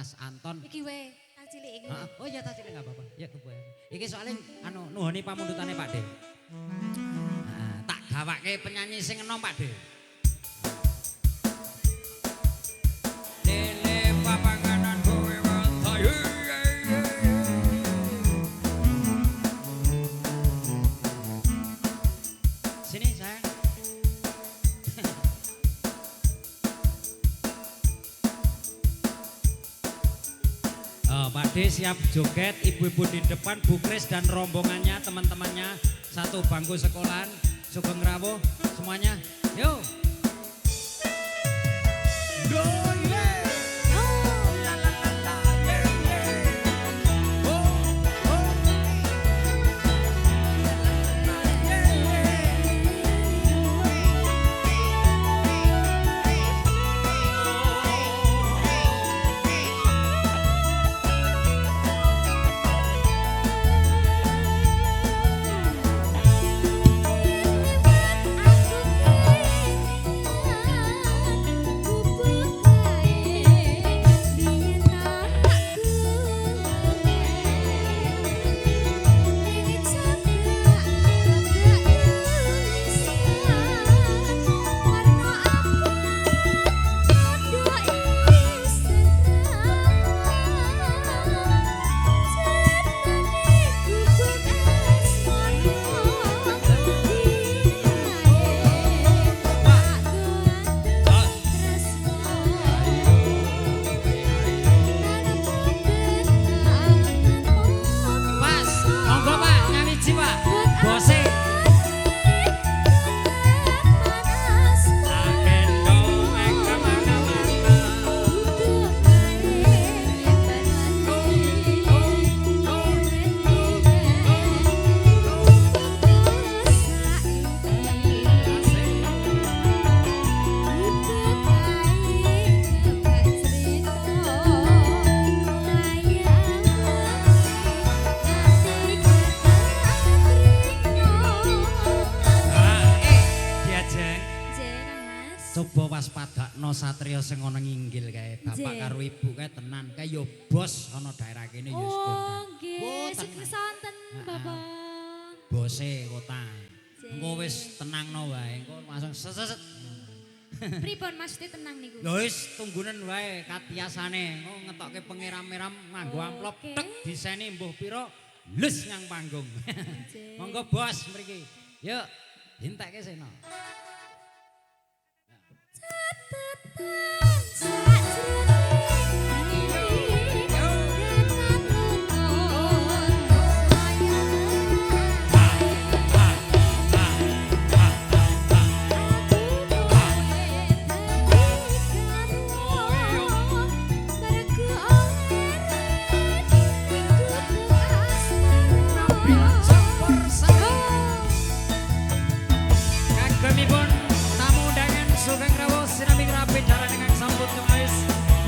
Mas Anton. Iki we, tas cilik iki. Oh iya tas cilik enggak apa-apa. Ya kebuaya. Iki soalnya nuhoni pamundutane Pak De. Tak gawake penyanyi sing enom Pak De. Lele papanganan kowe wantayu. Sini sayang. Pak De siap joget, ibu-ibu di depan, Bu Kris dan rombongannya, teman-temannya, satu bangku sekolahan, Sugeng Rawuh, semuanya, yuk. Coba waspadakno satria sing ana nginggil kae bapak karo ibu kae tenan kae yo bos ana daerah kene yo spontan. Oh nggih, sugeng sonten Bapak. Bose kota. Engko wis tenangno wae, engko langsung seset. Pripun maksudnya tenang niku? Lho wis tunggunen wae katiasane, engko ngetokke pengiram-iram nganggo amplop tek diseni mbuh pira lus nyang panggung. Monggo bos mriki. Yuk, dintekke seno.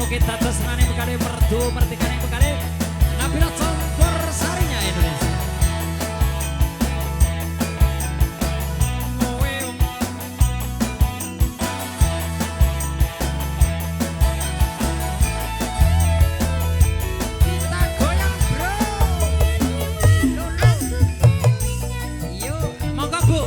Kita terus nani bekali merdu mertikane bekali Nabila Campur Sarinya Indonesia. Kita goyang bro. Yuk monggo Bu.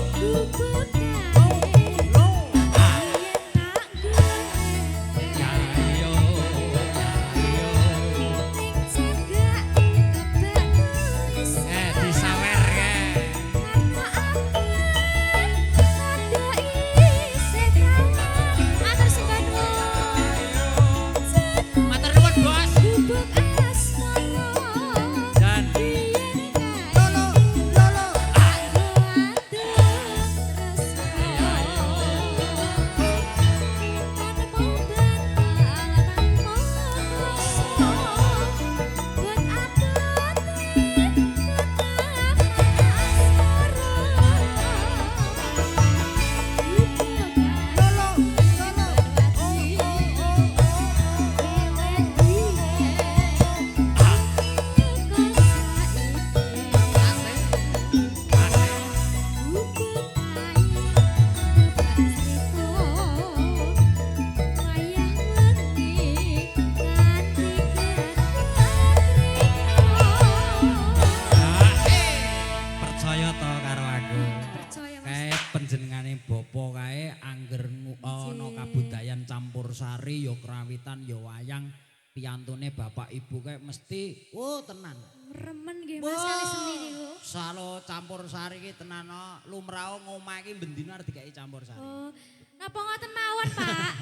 wayang piyantune bapak ibu kayak mesti tenan. Remen nggih Mas kali seni niku. Salo campur sari iki tenan lumrah ngomah iki bendina arep dikai campur sari. Oh, napa ngoten mawon, Pak?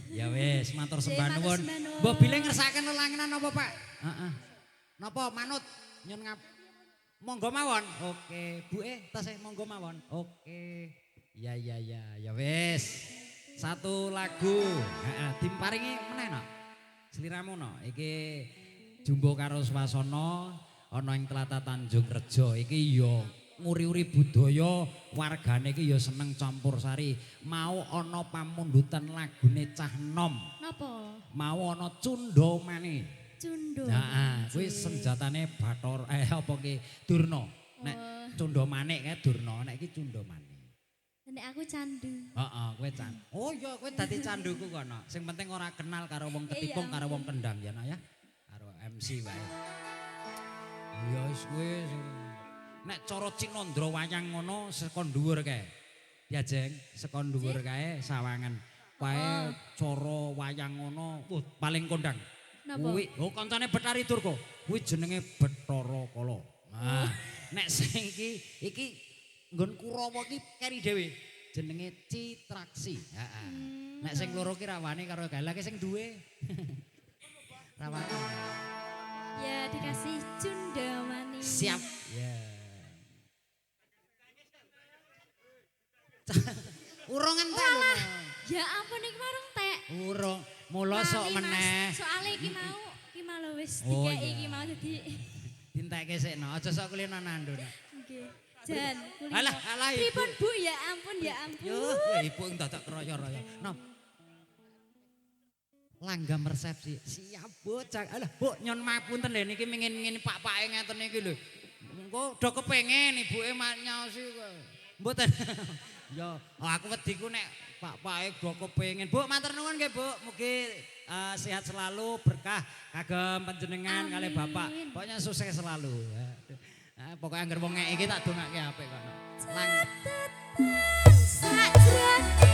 Ya wis, matur sembah Matur nuwun. sembah nuwun. Mbok bilih ngersakaken lelangenan napa, Pak? Heeh. Napa manut nyun ngap. Monggo mawon. Oke, buke tasih monggo mawon. Oke. Ya wis. Satu lagu. Heeh, diparingi meneh no. Sliramu no. Iki Jumbo karo Swasana ana ing Tlatah Tanjung Rejo iki ya nguri-uri budaya wargane iki ya seneng campur sari. Mau ana pamundutan lagune Cah Nom. Napa? Mau ana Cundamani. Cundho. Heeh, kuwi senjatane Bathara apa ki Durna. Nek Cundamanik kae Durna, nek iki Cundamani. Nek aku candu. Heeh, kowe can. Oh iya kowe dadi canduku kono. Sing penting ora kenal karo wong ketikung karo wong kendang ya ya. Karo MC wae. Ya wis kowe nek cara Cinandra wayang ngono saka dhuwur kae. Ya Jeng, saka dhuwur kae sawangan. Wae cara wayang ngono paling kondang. Kuwi kancane Betari Durga. Kuwi jenenge Bathara Kala. Nah, nek sing iki nggon Kurawa iki keri dhewe jenenge Citraksi. Heeh. Nek sing loro ki rawane karo Gala ki sing duwe. Rawane. Ya dikasih Cundamani. Siap. Ya. Urung entek lho. Ya ampun iki marung tek. Urung. Mula sok meneh. Soale iki mau lho wis Oh, dikeki iya. iki mau dadi Dintekke sekno, aja sok kulino nandun. nggih. Jan, kulino. Alah ibu. Pripun Bu ya ampun ya ampun. Yo, ibu yang dadak keroyo-royo. Nom. Langgam resepsi. Siap, bocah. Alah, Bu, nyon mapunten lho niki mingin-mingin pak-pake ngeten iki lho. Engko do kepengin ibuke nyaosi kok. Mboten. Yo, aku wediku nek pak-pake do kepengin. Bu, matur nuwun nggih, Bu. Mugi sehat selalu, berkah kagem panjenengan kali Bapak. Pokoknya sukses selalu. Pokoknya anggere wong ngek iki tak dongake apik kono. Sajroning